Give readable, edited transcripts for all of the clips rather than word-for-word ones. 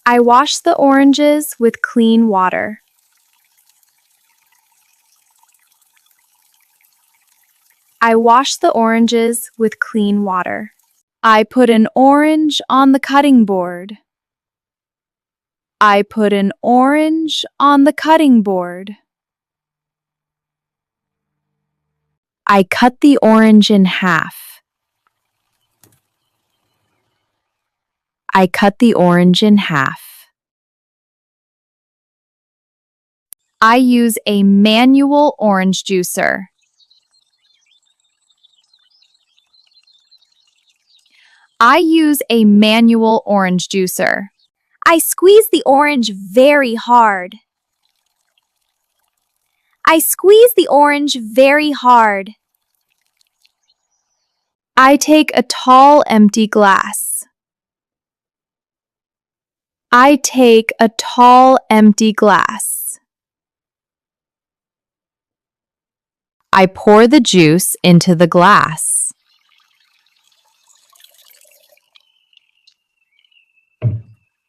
I wash the oranges with clean water. I wash the oranges with clean water. I put an orange on the cutting board. I put an orange on the cutting board. I cut the orange in half. I cut the orange in half. I use a manual orange juicer. I use a manual orange juicer. I squeeze the orange very hard. I squeeze the orange very hard. I take a tall empty glass. I take a tall empty glass. I pour the juice into the glass.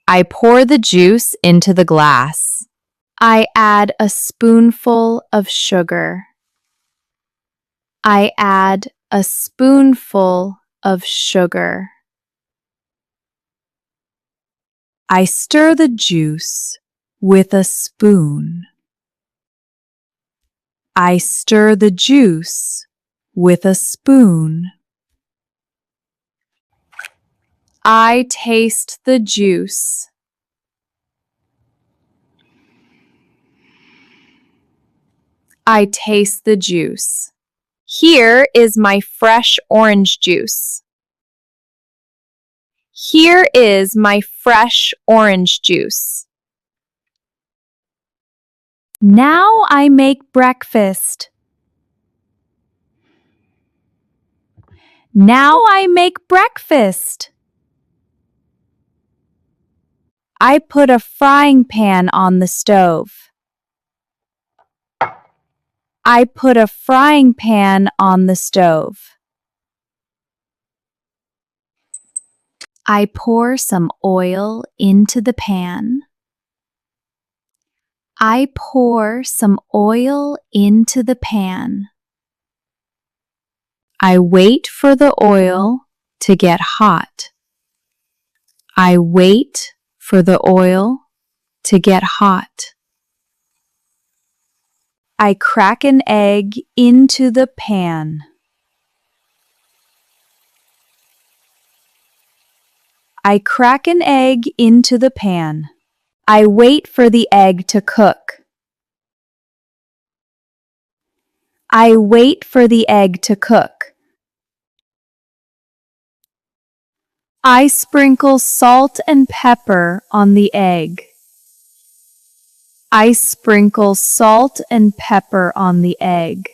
I pour the juice into the glass. I add a spoonful of sugar. I add a spoonful of sugar. I stir the juice with a spoon. I stir the juice with a spoon. I taste the juice. I taste the juice. Here is my fresh orange juice. Here is my fresh orange juice. Now I make breakfast. Now I make breakfast. I put a frying pan on the stove. I put a frying pan on the stove. I pour some oil into the pan. I pour some oil into the pan. I wait for the oil to get hot. I wait for the oil to get hot. I crack an egg into the pan. I crack an egg into the pan. I wait for the egg to cook. I wait for the egg to cook. I sprinkle salt and pepper on the egg. I sprinkle salt and pepper on the egg.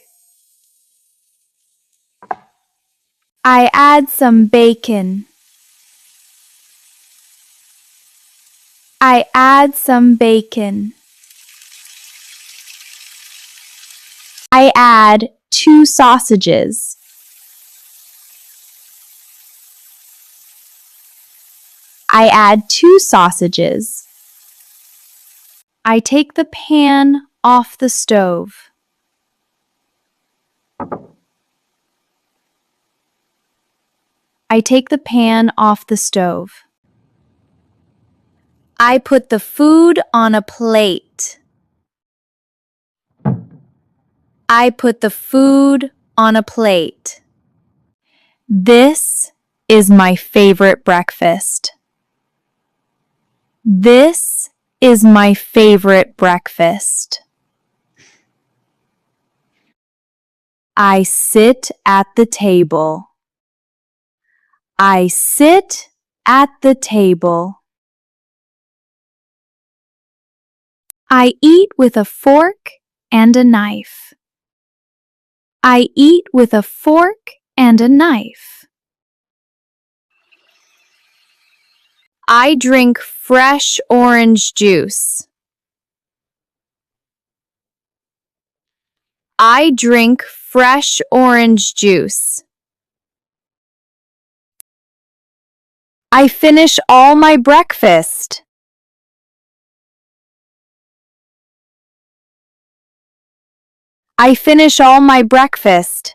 I add some bacon. I add some bacon. I add 2 sausages. I add 2 sausages. I take the pan off the stove. I take the pan off the stove. I put the food on a plate. I put the food on a plate. This is my favorite breakfast. This is my favorite breakfast. I sit at the table. I sit at the table. I eat with a fork and a knife. I eat with a fork and a knife. I drink fresh orange juice. I drink fresh orange juice. I finish all my breakfast. I finish all my breakfast.